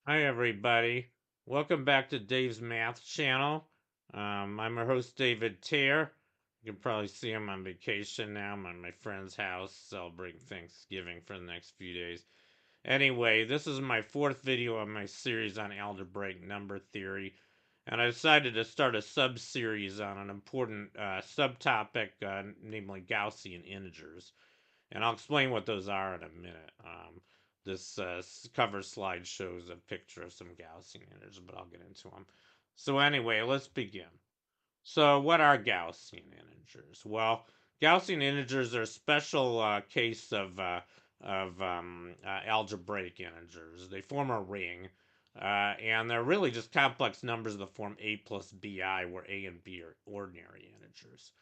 Hi, everybody. Welcome back to Dave's Math Channel. I'm your host, David Tear. You can probably see I'm on vacation now. I'm at my friend's house celebrating Thanksgiving for the next few days. Anyway, this is my fourth video on my series on algebraic number theory, and I decided to start a sub-series on an important subtopic, namely Gaussian integers. And I'll explain what those are in a minute. This cover slide shows a picture of some Gaussian integers, but I'll get into them. So anyway, let's begin. So what are Gaussian integers? Well, Gaussian integers are a special case of algebraic integers. They form a ring, and they're really just complex numbers of the form a plus bi, where a and b are ordinary integers.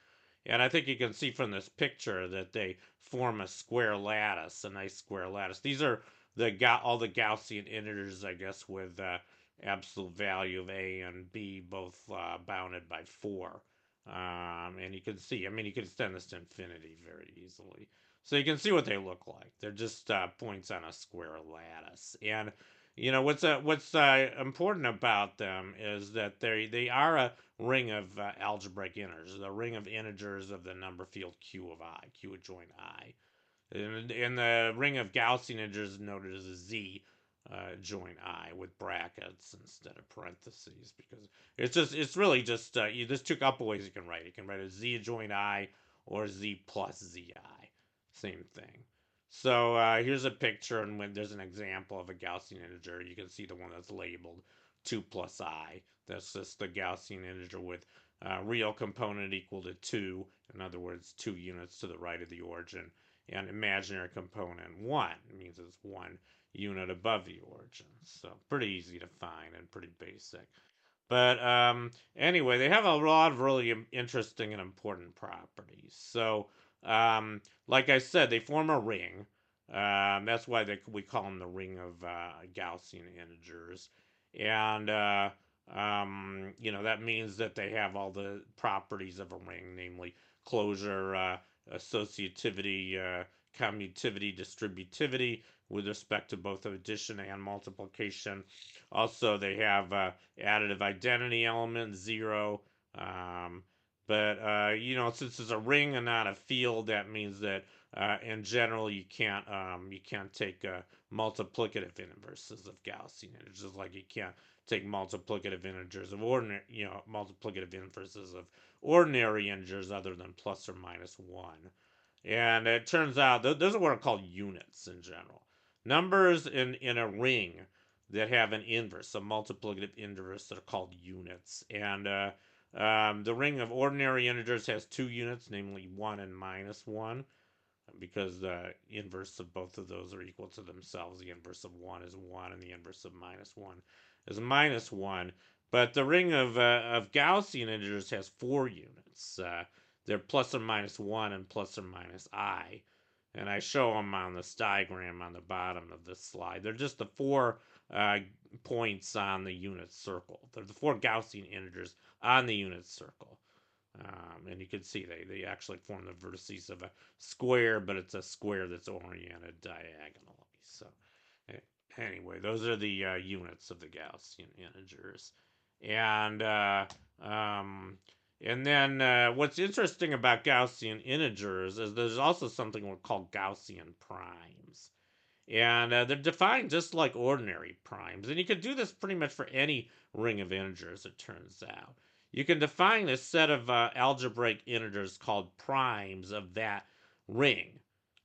And I think you can see from this picture that they form a square lattice, a nice square lattice. These are all the Gaussian integers, I guess, with absolute value of a and b both bounded by 4. And you can see, I mean, you can extend this to infinity very easily. So you can see what they look like. They're just points on a square lattice. And what's important about them is that they are a ring of algebraic integers, the ring of integers of the number field q of I, q adjoint I. And the ring of Gaussian integers is noted as a z join I with brackets instead of parentheses, because it's really just there's two couple ways you can write it. You can write a z join I or z plus zi, same thing. So here's a picture, and when there's an example of a Gaussian integer, you can see the one that's labeled 2 plus I. That's just the Gaussian integer with real component equal to 2. In other words, 2 units to the right of the origin, and imaginary component 1. It means it's 1 unit above the origin. So pretty easy to find and pretty basic. But anyway, they have a lot of really interesting and important properties. So, like I said, they form a ring. That's why we call them the ring of Gaussian integers. And, that means that they have all the properties of a ring, namely closure, associativity, commutativity, distributivity, with respect to both addition and multiplication. Also, they have additive identity element 0. Um, but since it's a ring and not a field, that means that in general you can't take multiplicative inverses of Gaussian integers, just like you can't take multiplicative integers of ordinary, multiplicative inverses of ordinary integers other than plus or minus 1. And it turns out those are what are called units in general. Numbers in a ring that have an inverse, a multiplicative inverse, that are called units. And the ring of ordinary integers has 2 units, namely 1 and minus 1, because the inverse of both of those are equal to themselves. The inverse of 1 is 1, and the inverse of minus 1 is minus 1. But the ring of Gaussian integers has 4 units. They're plus or minus 1 and plus or minus I. And I show them on this diagram on the bottom of this slide. They're just the 4 uh, points on the unit circle. They're the 4 Gaussian integers on the unit circle. And you can see they actually form the vertices of a square, but it's a square that's oriented diagonally. So anyway, those are the units of the Gaussian integers. And um, what's interesting about Gaussian integers is there's also something we call Gaussian primes. And they're defined just like ordinary primes. And you can do this pretty much for any ring of integers, it turns out. You can define a set of algebraic integers called primes of that ring.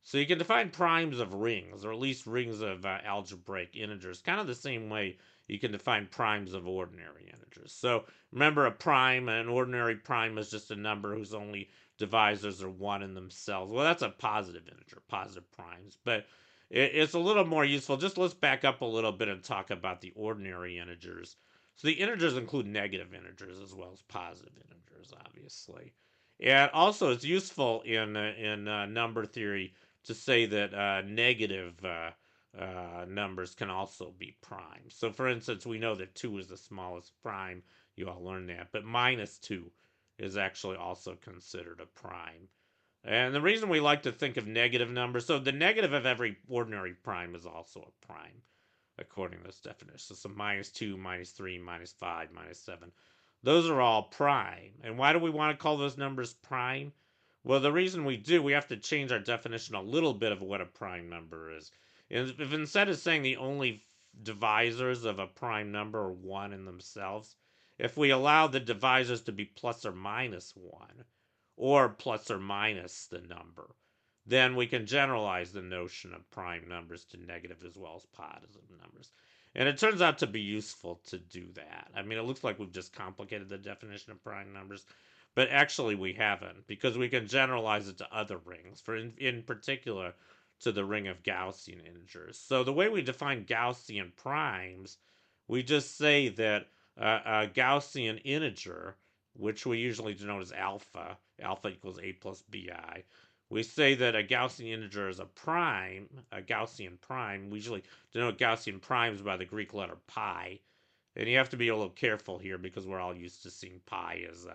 So you can define primes of rings, or at least rings of algebraic integers, kind of the same way you can define primes of ordinary integers. So remember, an ordinary prime is just a number whose only divisors are 1 in themselves. Well, that's a positive integer, positive primes. But it's a little more useful. Just let's back up a little bit and talk about the ordinary integers. So the integers include negative integers as well as positive integers, obviously. And also, it's useful in number theory to say that negative numbers can also be primes. So, for instance, we know that 2 is the smallest prime. You all learned that. But minus 2 is actually also considered a prime. And the reason we like to think of negative numbers, so the negative of every ordinary prime is also a prime. according to this definition. So -2, -3, -5, -7. Those are all prime. And why do we want to call those numbers prime? Well, the reason we do, we have to change our definition a little bit of what a prime number is. If instead of saying the only divisors of a prime number are 1 in themselves, if we allow the divisors to be plus or minus 1, or plus or minus the number, then we can generalize the notion of prime numbers to negative as well as positive numbers. And it turns out to be useful to do that. I mean, it looks like we've just complicated the definition of prime numbers, but actually we haven't, because we can generalize it to other rings, in particular to the ring of Gaussian integers. So the way we define Gaussian primes, we just say that a Gaussian integer, which we usually denote as alpha, alpha equals a plus bi, we say that a Gaussian integer is a prime, a Gaussian prime. We usually denote Gaussian primes by the Greek letter pi. And you have to be a little careful here because we're all used to seeing pi as,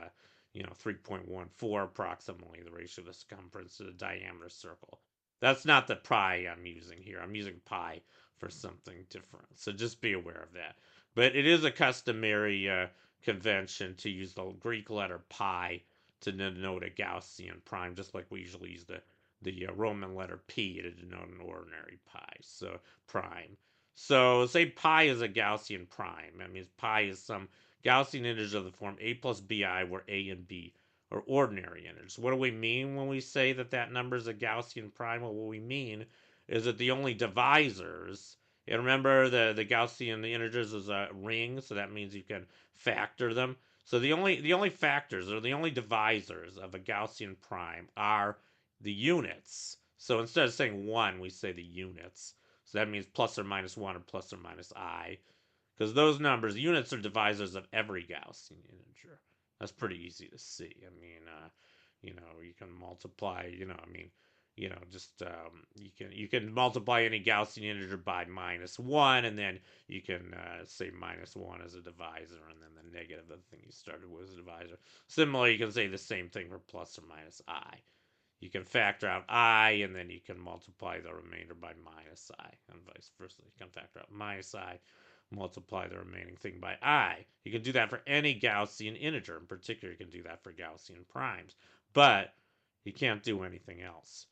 3.14 approximately, the ratio of the circumference to the diameter circle. That's not the pi I'm using here. I'm using pi for something different. So just be aware of that. But it is a customary convention to use the Greek letter pi to denote a Gaussian prime, just like we usually use the Roman letter p to denote an ordinary pi. So prime. So say pi is a Gaussian prime. That means pi is some Gaussian integer of the form a plus bi, where a and b are ordinary integers. What do we mean when we say that that number is a Gaussian prime? Well, what we mean is that the only divisors, and remember the Gaussian integers is a ring, so that means you can factor them. So the only factors, or the only divisors of a Gaussian prime, are the units. So instead of saying 1, we say the units. So that means plus or minus 1 or plus or minus I. Because those numbers, units are divisors of every Gaussian integer. That's pretty easy to see. I mean, you can multiply, just you can multiply any Gaussian integer by -1, and then you can say -1 as a divisor, and then the negative of the thing you started with as a divisor. Similarly, you can say the same thing for plus or minus I. You can factor out I, and then you can multiply the remainder by minus I, and vice versa. You can factor out minus I, multiply the remaining thing by I. You can do that for any Gaussian integer. In particular, you can do that for Gaussian primes. But you can't do anything else.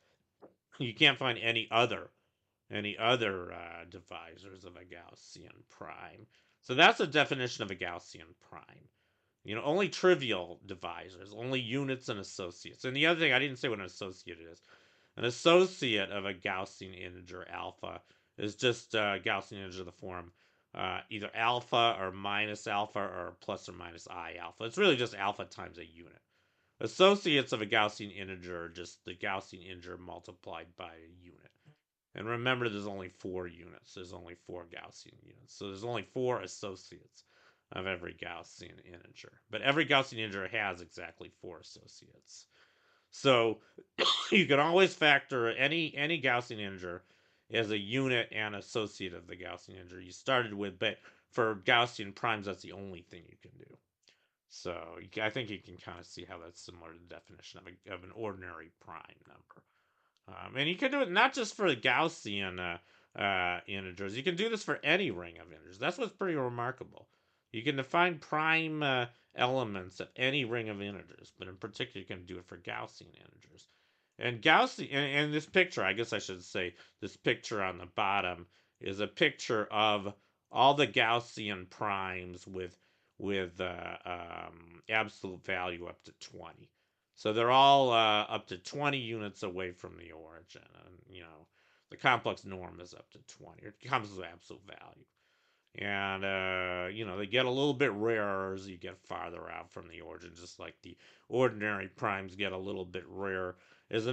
You can't find any other divisors of a Gaussian prime. So that's a definition of a Gaussian prime. Only trivial divisors, only units and associates. And the other thing, I didn't say what an associate is. An associate of a Gaussian integer alpha is just a Gaussian integer of the form either alpha or minus alpha or plus or minus I alpha. It's really just alpha times a unit. Associates of a Gaussian integer are just the Gaussian integer multiplied by a unit. And remember, there's only 4 units. There's only 4 Gaussian units. So there's only 4 associates of every Gaussian integer. But every Gaussian integer has exactly 4 associates. So you can always factor any Gaussian integer as a unit and associate of the Gaussian integer you started with, but for Gaussian primes, that's the only thing you can do. So I think you can kind of see how that's similar to the definition of an ordinary prime number. And you can do it not just for the Gaussian integers. You can do this for any ring of integers. That's what's pretty remarkable. You can define prime elements of any ring of integers, but in particular, you can do it for Gaussian integers. And Gaussian, and this picture, I guess I should say, this picture on the bottom is a picture of all the Gaussian primes with absolute value up to 20. So they're all up to 20 units away from the origin. And, the complex norm is up to 20, or complex absolute value. And, they get a little bit rarer as you get farther out from the origin, just like the ordinary primes get a little bit rarer as the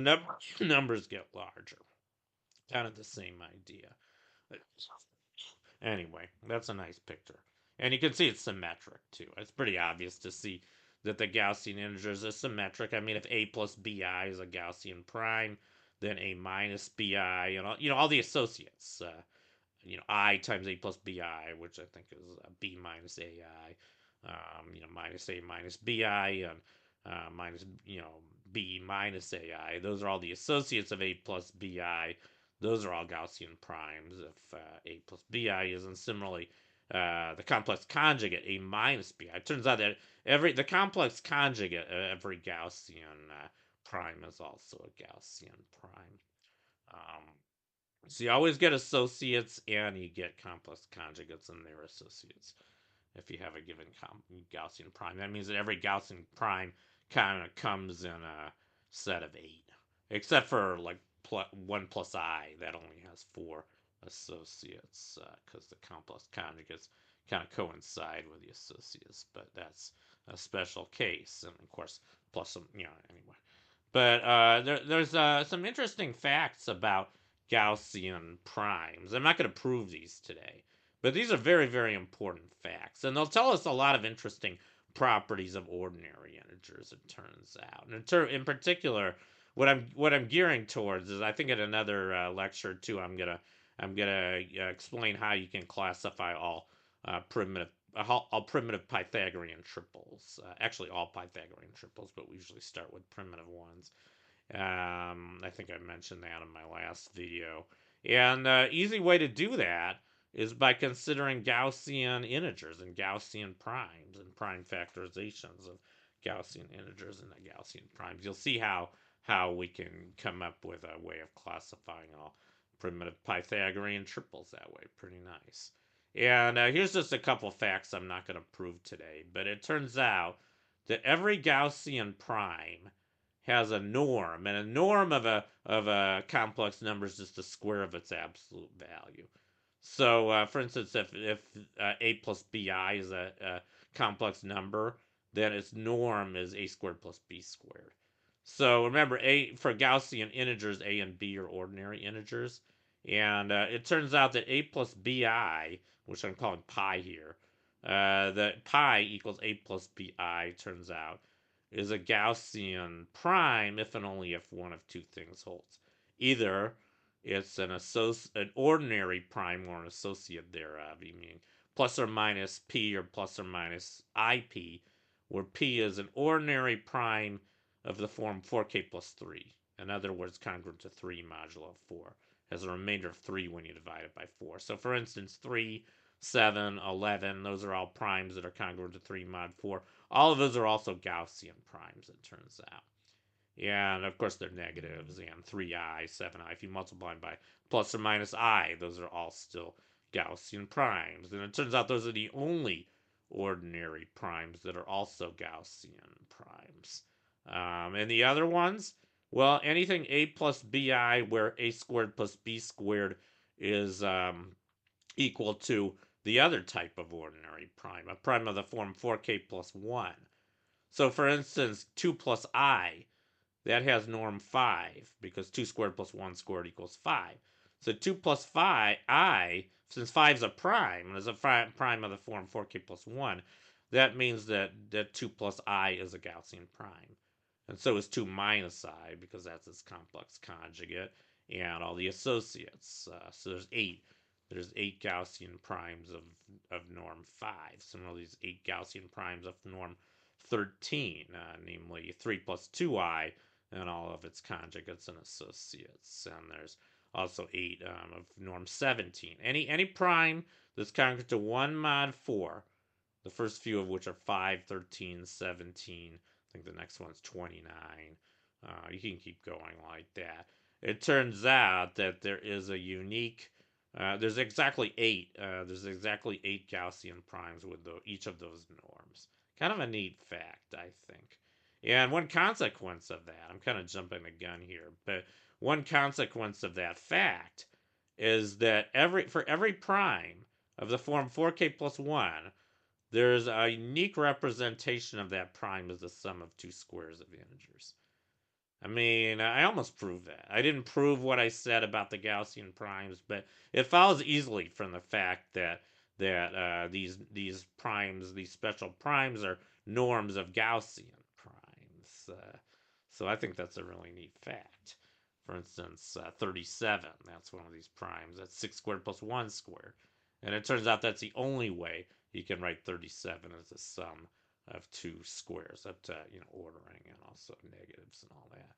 numbers get larger. Kind of the same idea. Anyway, that's a nice picture. And you can see it's symmetric, too. It's pretty obvious to see that the Gaussian integers are symmetric. I mean, if a plus bi is a Gaussian prime, then a minus bi, all the associates. I times a plus bi, which I think is b minus ai, minus a minus bi, and minus, b minus ai. Those are all the associates of a plus bi. those are all Gaussian primes if a plus bi is, and similarly, the complex conjugate a minus bi. It turns out that the complex conjugate of every Gaussian prime is also a Gaussian prime. Um, so you always get associates and you get complex conjugates and their associates if you have a given Gaussian prime. That means that every Gaussian prime kind of comes in a set of 8, except for like 1 plus I, that only has 4 associates because the complex conjugates kind of coincide with the associates, but that's a special case, and of course, plus some, anyway. But there's some interesting facts about Gaussian primes. I'm not going to prove these today, but these are very, very important facts, and they'll tell us a lot of interesting properties of ordinary integers. It turns out, and in particular, what I'm gearing towards is, I think at another lecture too, I'm gonna explain how you can classify all primitive Pythagorean triples. Actually, all Pythagorean triples, but we usually start with primitive ones. I think I mentioned that in my last video. And the easy way to do that is by considering Gaussian integers and Gaussian primes and prime factorizations of Gaussian integers and the Gaussian primes. You'll see how we can come up with a way of classifying all primitive Pythagorean triples that way. Pretty nice. And here's just a couple facts I'm not going to prove today, but it turns out that every Gaussian prime has a norm, and a norm of a complex number is just the square of its absolute value. So, for instance, if a plus bi is a complex number, then its norm is a squared plus b squared. So remember, for Gaussian integers, a and b are ordinary integers, and it turns out that a plus bi, which I'm calling pi here, that pi equals a plus bi, turns out, is a Gaussian prime if and only if one of two things holds. Either it's an ordinary prime or an associate thereof, meaning plus or minus p or plus or minus ip, where p is an ordinary prime of the form 4k plus 3. In other words, congruent to 3 modulo 4. Has a remainder of 3 when you divide it by 4. So for instance, 3, 7, 11, those are all primes that are congruent to 3 mod 4. All of those are also Gaussian primes, it turns out. And of course, they're negatives, and 3i, 7i. If you multiply them by plus or minus I, those are all still Gaussian primes. And it turns out those are the only ordinary primes that are also Gaussian primes. And the other ones, well, anything a plus bi where a squared plus b squared is equal to the other type of ordinary prime, a prime of the form 4k plus 1. So for instance, 2 plus I, that has norm 5, because 2 squared plus 1 squared equals 5. So 2 plus 5, since 5 is a prime, and is a prime of the form 4k plus 1, that means that 2 plus I is a Gaussian prime. And so is 2 minus I, because that's its complex conjugate, and all the associates. So there's 8. There's 8 Gaussian primes of norm 5. Similarly, there's 8 Gaussian primes of norm 13, namely 3 plus 2i, and all of its conjugates and associates. And there's also 8 of norm 17. Any prime that's congruent to 1 mod 4, the first few of which are 5, 13, 17. I think the next one's 29. You can keep going like that. It turns out that there is a unique, there's exactly 8. There's exactly 8 Gaussian primes with each of those norms. Kind of a neat fact, I think. And one consequence of that, I'm kind of jumping the gun here, but one consequence of that fact is that for every prime of the form 4k plus 1, there's a unique representation of that prime as the sum of two squares of integers. I mean, I almost proved that. I didn't prove what I said about the Gaussian primes, but it follows easily from the fact that these primes, these special primes, are norms of Gaussian primes. So I think that's a really neat fact. For instance, 37, that's one of these primes. That's 6 squared plus 1 squared. And it turns out that's the only way you can write 37 as a sum of two squares, up to ordering and also negatives and all that.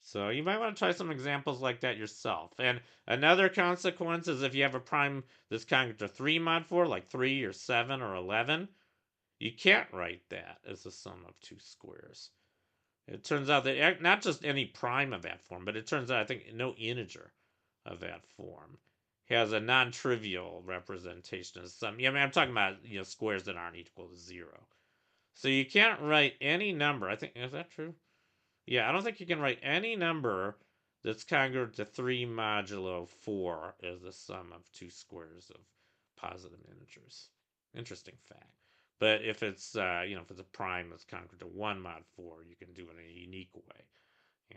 So you might want to try some examples like that yourself. And another consequence is if you have a prime that's congruent to 3 mod 4, like 3 or 7 or 11, you can't write that as the sum of two squares. It turns out that not just any prime of that form, but it turns out I think no integer of that form has a non-trivial representation of sum. Yeah, I mean I'm talking about squares that aren't equal to 0. So you can't write any number. I think is that true? Yeah, I don't think you can write any number that's congruent to 3 modulo 4 as the sum of two squares of positive integers. Interesting fact. But if it's if it's a prime that's congruent to 1 mod 4, you can do it in a unique way.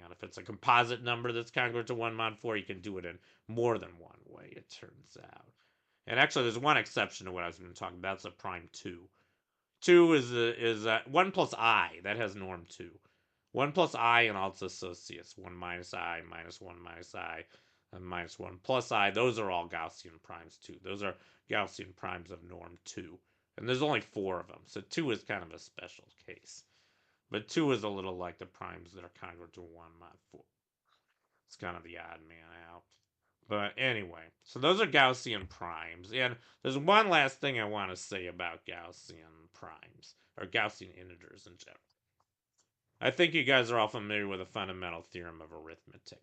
And if it's a composite number that's congruent to 1 mod 4, you can do it in more than one way, it turns out. And actually, there's one exception to what I was going to talk about. It's a prime 2. 2 is 1 plus I. That has norm 2. 1 plus I and all its associates. 1 minus I, minus 1 minus I, and minus 1 plus I. Those are all Gaussian primes too. Those are Gaussian primes of norm 2. And there's only 4 of them. So 2 is kind of a special case. But 2 is a little like the primes that are congruent to 1 mod 4. It's kind of the odd man out. But anyway, so those are Gaussian primes. And there's one last thing I want to say about Gaussian primes, or Gaussian integers in general. I think you guys are all familiar with the fundamental theorem of arithmetic,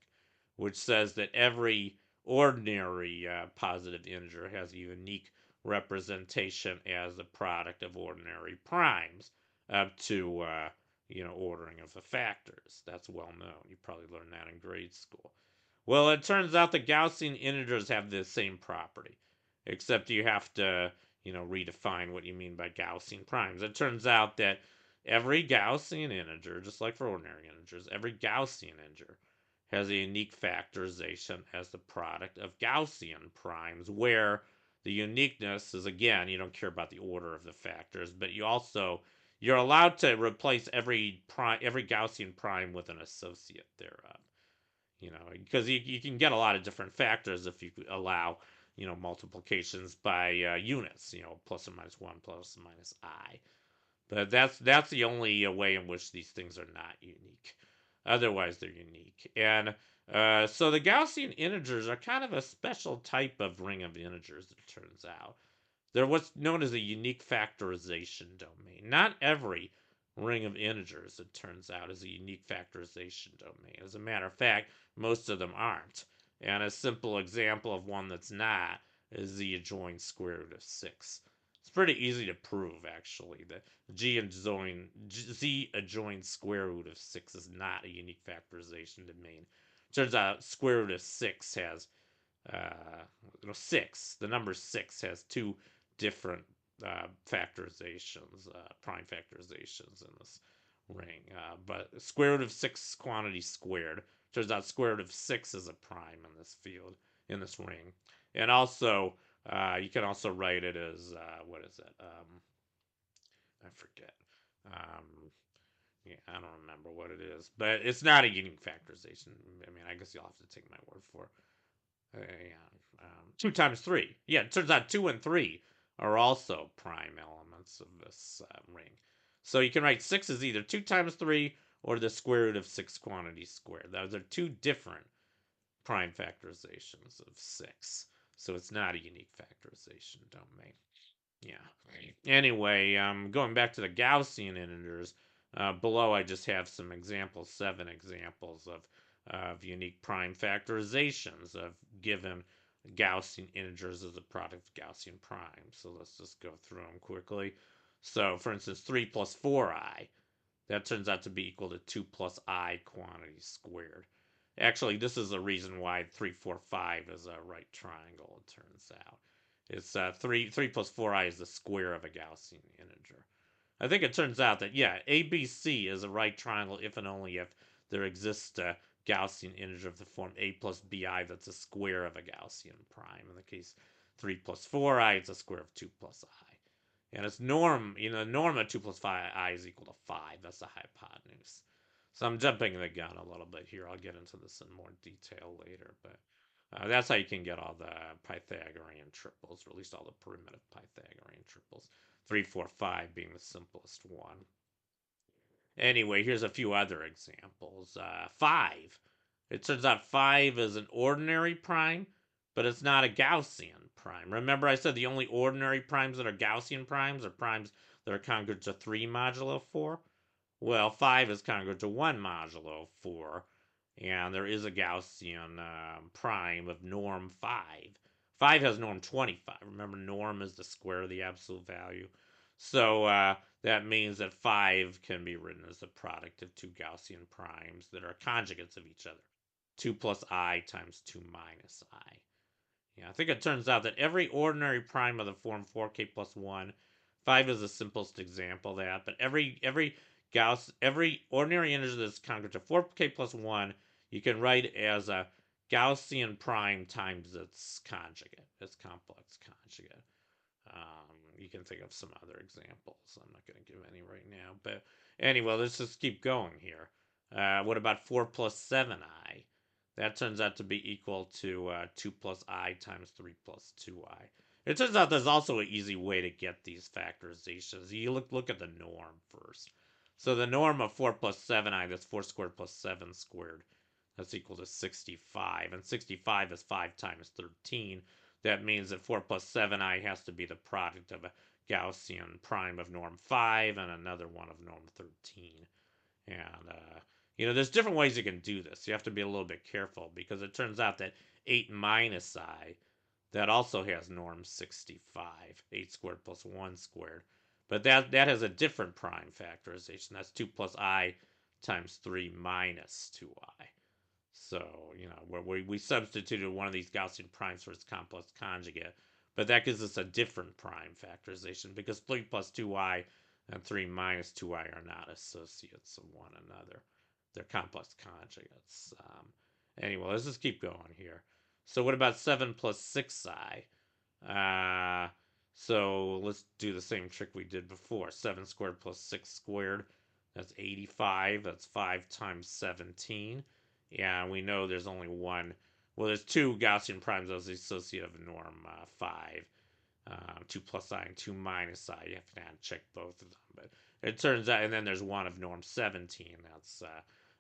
which says that every ordinary positive integer has a unique representation as the product of ordinary primes up to ordering of the factors. That's well known. You probably learned that in grade school. Well, it turns out that Gaussian integers have the same property, except you have to redefine what you mean by Gaussian primes. It turns out that every Gaussian integer, just like for ordinary integers, every Gaussian integer has a unique factorization as the product of Gaussian primes, where the uniqueness is, again, you don't care about the order of the factors, but you're allowed to replace every Gaussian prime with an associate thereof. Because you can get a lot of different factors if you allow multiplications by units, plus or minus 1, plus or minus I. But that's the only way in which these things are not unique. Otherwise, they're unique. And so the Gaussian integers are kind of a special type of ring of integers, it turns out. They're what's known as a unique factorization domain. Not every ring of integers, it turns out, is a unique factorization domain. As a matter of fact, most of them aren't. And a simple example of one that's not is the adjoint square root of 6. It's pretty easy to prove, actually, that z adjoint square root of 6 is not a unique factorization domain. Turns out square root of 6 has uh, 6. The number 6 has two different factorizations, prime factorizations in this ring. But square root of 6 quantity squared. Turns out square root of 6 is a prime in this field, in this ring. And also, you can also write it as, what is it? I forget. Um, yeah, I don't remember what it is. But it's not a unique factorization. I mean, I guess you'll have to take my word for it. Yeah, 2 times 3. Yeah, it turns out 2 and 3 are also prime elements of this ring. So you can write 6 as either 2 times 3 or the square root of 6 quantity squared. Those are two different prime factorizations of 6. So it's not a unique factorization domain. Yeah. Anyway, going back to the Gaussian integers, below I just have some examples, 7 examples of unique prime factorizations of given Gaussian integers as a product of Gaussian primes. So let's just go through them quickly. So, for instance, 3 plus 4i, that turns out to be equal to 2 plus I quantity squared. Actually, this is the reason why 3, 4, 5 is a right triangle, it turns out. It's 3 plus 4i is the square of a Gaussian integer. I think it turns out that, yeah, ABC is a right triangle if and only if there exists a Gaussian integer of the form a plus bi that's a square of a Gaussian prime. In the case 3 plus 4i, it's a square of 2 plus I. And its norm, norm of 2 plus 5i is equal to 5. That's the hypotenuse. So I'm jumping the gun a little bit here. I'll get into this in more detail later. But that's how you can get all the Pythagorean triples, or at least all the primitive Pythagorean triples. 3, 4, 5 being the simplest one. Anyway, here's a few other examples. 5. It turns out 5 is an ordinary prime, but it's not a Gaussian prime. Remember I said the only ordinary primes that are Gaussian primes are primes that are congruent to 3 modulo 4? Well, 5 is congruent to 1 modulo 4, and there is a Gaussian prime of norm 5. 5 has norm 25. Remember, norm is the square of the absolute value. So that means that 5 can be written as the product of two Gaussian primes that are conjugates of each other. 2 plus I times 2 minus I. Yeah, I think it turns out that every ordinary prime of the form 4k plus 1, 5 is the simplest example of that, but every ordinary integer that's congruent to 4k plus 1, you can write as a Gaussian prime times its conjugate, its complex conjugate. You can think of some other examples. I'm not going to give any right now. But anyway, let's just keep going here. What about 4 plus 7i? That turns out to be equal to 2 plus I times 3 plus 2i. It turns out there's also an easy way to get these factorizations. You look at the norm first. So the norm of 4 plus 7i, that's 4 squared plus 7 squared. That's equal to 65. And 65 is 5 times 13. That means that 4 plus 7i has to be the product of a Gaussian prime of norm 5 and another one of norm 13. And, there's different ways you can do this. You have to be a little bit careful because it turns out that 8 minus I, that also has norm 65. 8 squared plus 1 squared. But that has a different prime factorization. That's 2 plus I times 3 minus 2I. So, where we substituted one of these Gaussian primes for its complex conjugate. But that gives us a different prime factorization because 3 plus 2i and 3 minus 2i are not associates of one another. They're complex conjugates. Anyway, let's just keep going here. So what about 7 plus 6i? So let's do the same trick we did before. 7 squared plus 6 squared. That's 85. That's 5 times 17. Yeah, we know there's only one. Well, there's two Gaussian primes as the associate of norm 5. 2 plus I and 2 minus I. You have to check both of them. But it turns out, and then there's one of norm 17. That's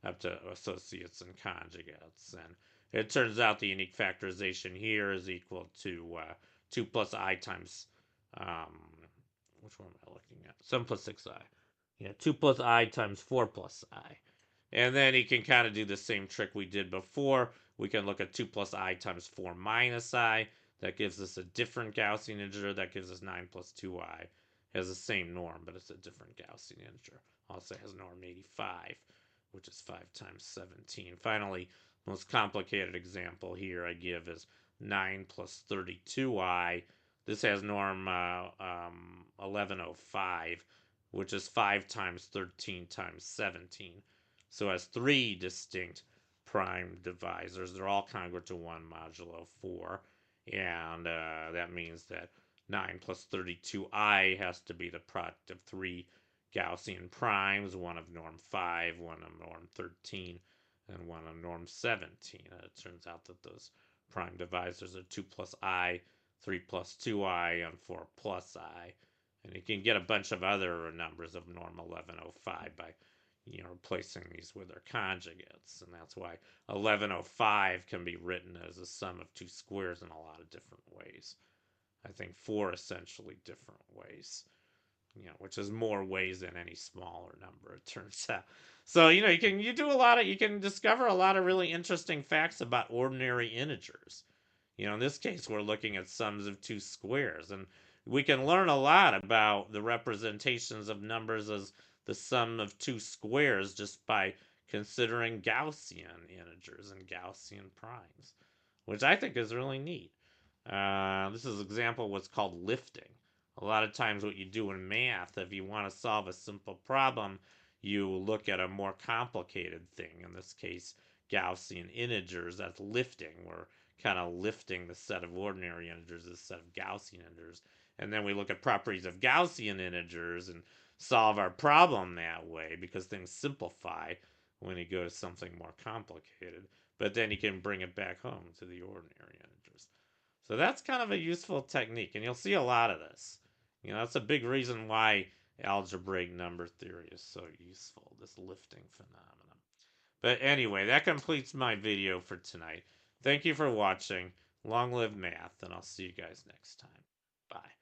up to associates and conjugates. And it turns out the unique factorization here is equal to 2 plus I times, which one am I looking at? 7 plus 6i. Yeah, 2 plus I times 4 plus I. And then you can kind of do the same trick we did before. We can look at 2 plus I times 4 minus I. That gives us a different Gaussian integer. That gives us 9 plus 2i. It has the same norm, but it's a different Gaussian integer. Also has norm 85, which is 5 times 17. Finally, most complicated example here I give is 9 plus 32i. This has norm 1105, which is 5 times 13 times 17. So it has three distinct prime divisors. They're all congruent to 1 modulo 4. And that means that 9 plus 32i has to be the product of three Gaussian primes, one of norm 5, one of norm 13, and one of norm 17. And it turns out that those prime divisors are 2 plus I, 3 plus 2i, and 4 plus I. And you can get a bunch of other numbers of norm 1105 by replacing these with their conjugates. And that's why 1105 can be written as a sum of two squares in a lot of different ways. I think 4 essentially different ways, which is more ways than any smaller number, it turns out. So, you can discover a lot of really interesting facts about ordinary integers. In this case, we're looking at sums of two squares, and we can learn a lot about the representations of numbers as the sum of two squares just by considering Gaussian integers and Gaussian primes, which I think is really neat. This is an example of what's called lifting. A lot of times what you do in math, if you want to solve a simple problem, you look at a more complicated thing. In this case, Gaussian integers. That's lifting. We're kind of lifting the set of ordinary integers, the set of Gaussian integers. And then we look at properties of Gaussian integers and solve our problem that way because things simplify when you go to something more complicated. But then you can bring it back home to the ordinary integers. So that's kind of a useful technique, and you'll see a lot of this. That's a big reason why algebraic number theory is so useful, this lifting phenomenon. But anyway, that completes my video for tonight. Thank you for watching. Long live math, and I'll see you guys next time. Bye.